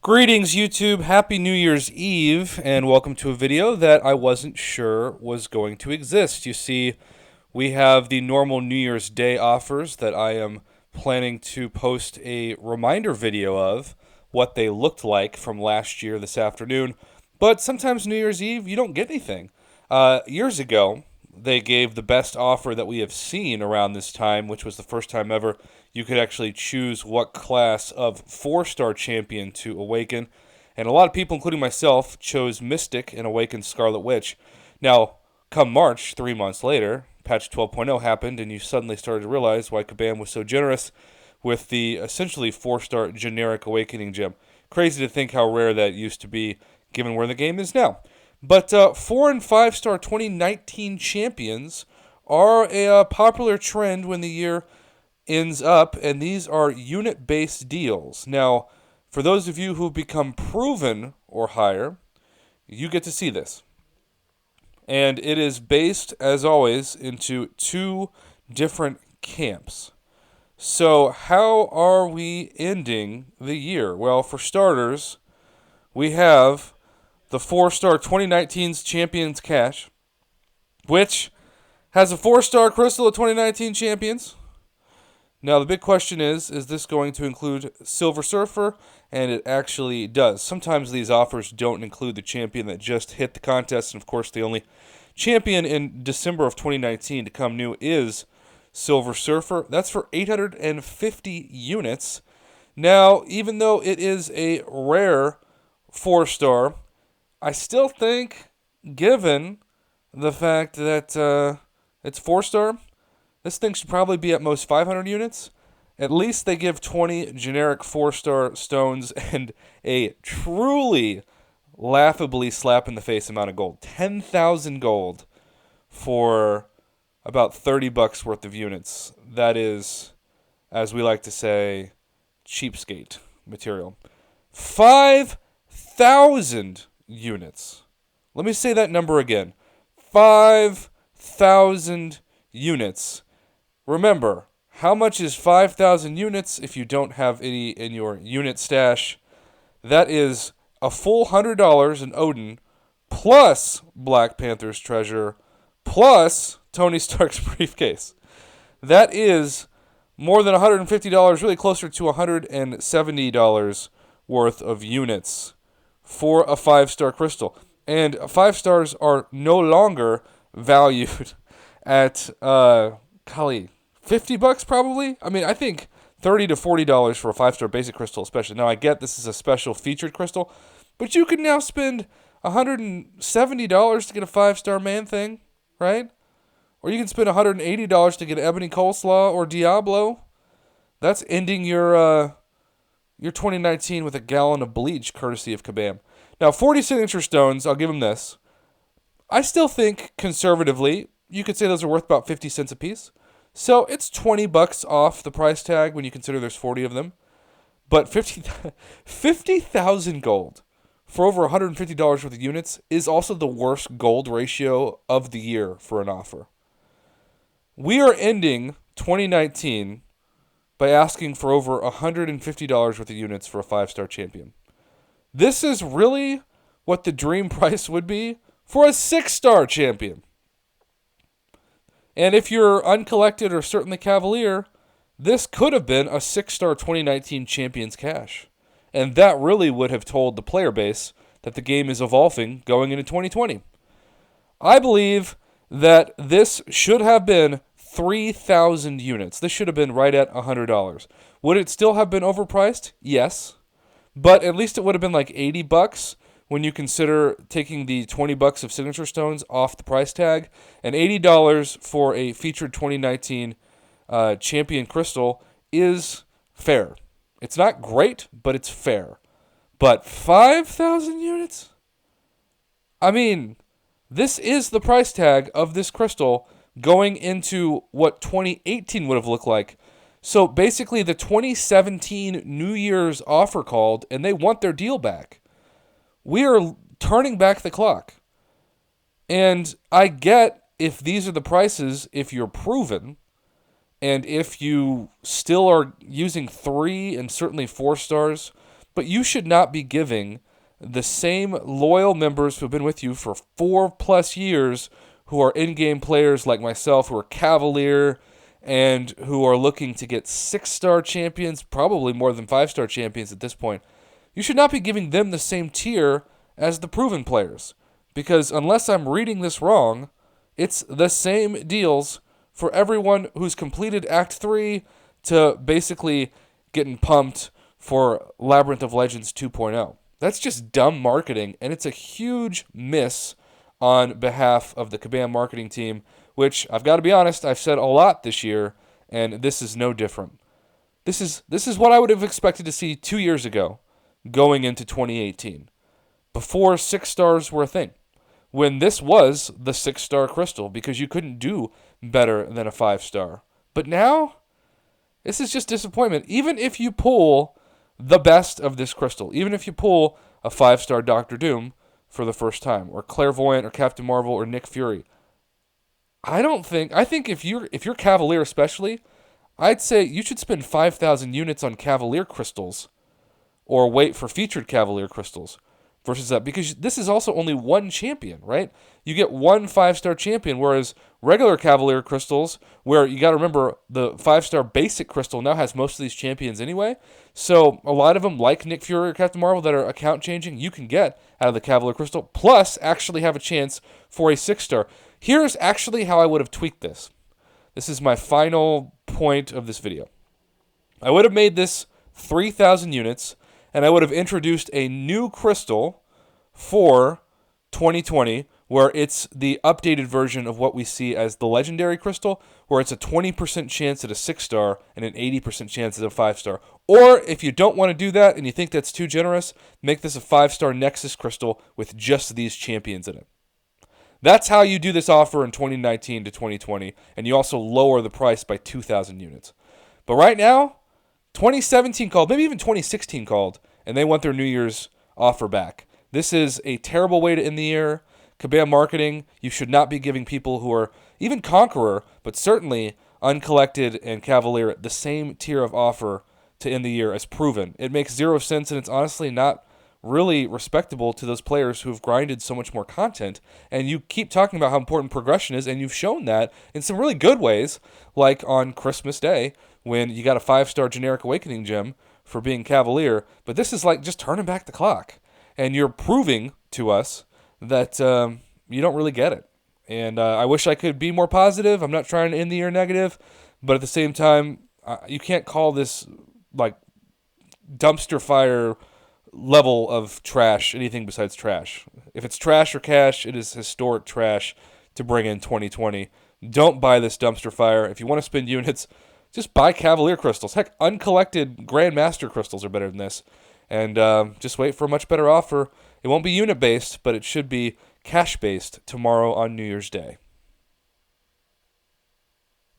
Greetings, YouTube. Happy New Year's Eve, and welcome to a video that I wasn't sure was going to exist. You see, we have the normal New Year's Day offers that I am planning to post a reminder video of what they looked like from last year this afternoon. But sometimes New Year's Eve, you don't get anything. Years ago, they gave the best offer that we have seen around this time, which was the first time ever you could actually choose what class of four-star champion to awaken. And a lot of people, including myself, chose Mystic and awakened Scarlet Witch. Now, come March, 3 months later, patch 12.0 happened, and you suddenly started to realize why Kabam was so generous with the essentially four-star generic awakening gem. Crazy to think how rare that used to be, given where the game is now. But 4 and 5-star 2019 champions are a popular trend when the year ends up, and these are unit-based deals. Now, for those of you who've become proven or higher, you get to see this. And it is based, as always, into two different camps. So how are we ending the year? Well, for starters, we have the 4-star 2019's Champions Cash, which has a 4-star Crystal of 2019 Champions. Now, the big question is this going to include Silver Surfer? And it actually does. Sometimes these offers don't include the champion that just hit the contest, and of course the only champion in December of 2019 to come new is Silver Surfer. That's for 850 units. Now, even though it is a rare 4-star, I still think, given the fact that it's 4-star, this thing should probably be at most 500 units. At least they give 20 generic 4-star stones and a truly laughably slap-in-the-face amount of gold. 10,000 gold for about $30 worth of units. That is, as we like to say, cheapskate material. 5,000 units. Let me say that number again. 5,000 units. Remember, how much is 5,000 units if you don't have any in your unit stash? That is a full $100 in Odin, plus Black Panther's treasure, plus Tony Stark's briefcase. That is more than $150, really closer to $170 worth of units for a 5-star crystal. And 5 stars are no longer valued at golly, $50 probably. I mean, I think $30 to $40 for a 5-star basic crystal, especially. Now, I get this is a special featured crystal, but you can now spend $170 to get a 5-star man thing, right? Or you can spend $180 to get Ebony Coleslaw or Diablo. That's ending your 2019 with a gallon of bleach, courtesy of Kabam. Now, 40 signature stones, I'll give them this. I still think, conservatively, you could say those are worth about 50 cents a piece. So it's $20 off the price tag when you consider there's 40 of them. But 50,000 gold for over $150 worth of units is also the worst gold ratio of the year for an offer. We are ending 2019 by asking for over $150 worth of units for a 5-star champion. This is really what the dream price would be for a 6-star champion. And if you're uncollected or certainly cavalier, this could have been a 6-star 2019 Champions Cash. And that really would have told the player base that the game is evolving going into 2020. I believe that this should have been 3,000 units. This should have been right at $100. Would it still have been overpriced? Yes. But at least it would have been like $80 when you consider taking the $20 of signature stones off the price tag, and $80 for a featured 2019 champion crystal is fair. It's not great, but it's fair. But 5,000 units? I mean, this is the price tag of this crystal going into what 2018 would have looked like. So basically the 2017 New Year's offer called, and they want their deal back. We are turning back the clock. And I get if these are the prices, if you're proven, and if you still are using 3 and certainly 4 stars, But you should not be giving the same loyal members who have been with you for 4+ years, who are in-game players like myself, who are Cavalier, and who are looking to get 6-star champions, probably more than 5-star champions at this point. You should not be giving them the same tier as the proven players. Because unless I'm reading this wrong, it's the same deals for everyone who's completed Act 3 to basically getting pumped for Labyrinth of Legends 2.0. That's just dumb marketing, and it's a huge miss on behalf of the Kabam marketing team, which, I've got to be honest, I've said a lot this year, and this is no different. This is what I would have expected to see 2 years ago, going into 2018, before 6 stars were a thing, when this was the 6-star crystal, because you couldn't do better than a 5-star. But now, this is just disappointment. Even if you pull the best of this crystal, even if you pull a 5-star Doctor Doom for the first time, or Clairvoyant, or Captain Marvel, or Nick Fury, I think if you're Cavalier especially, I'd say you should spend 5,000 units on Cavalier crystals, or wait for featured Cavalier crystals, versus that, because this is also only one champion, right? You get one 5-star champion, whereas regular Cavalier crystals, where you got to remember the 5-star basic crystal now has most of these champions anyway. So a lot of them, like Nick Fury or Captain Marvel, that are account changing, you can get out of the Cavalier crystal, plus actually have a chance for a 6-star. Here's actually how I would have tweaked this. This is my final point of this video. I would have made this 3,000 units, and I would have introduced a new crystal for 2020, where it's the updated version of what we see as the legendary crystal, where it's a 20% chance at a 6-star and an 80% chance at a 5-star. Or if you don't want to do that and you think that's too generous, make this a 5-star Nexus crystal with just these champions in it. That's how you do this offer in 2019 to 2020, and you also lower the price by 2,000 units. But right now, 2017 called, maybe even 2016 called, and they want their New Year's offer back. This is a terrible way to end the year. Kabam marketing, you should not be giving people who are even Conqueror, but certainly Uncollected and Cavalier the same tier of offer to end the year as Proven. It makes zero sense, and it's honestly not really respectable to those players who have grinded so much more content. And you keep talking about how important progression is, and you've shown that in some really good ways, like on Christmas Day, when you got a 5-star generic Awakening gem for being Cavalier. But this is like just turning back the clock, and you're proving to us that you don't really get it. And I wish I could be more positive. I'm not trying to end the year negative, but at the same time, you can't call this like dumpster fire level of trash anything besides trash. If it's trash or cash, it is historic trash to bring in 2020. Don't buy this dumpster fire. If you want to spend units, just buy Cavalier crystals. Heck, uncollected Grandmaster crystals are better than this. And just wait for a much better offer. It won't be unit-based, but it should be cash-based tomorrow on New Year's Day.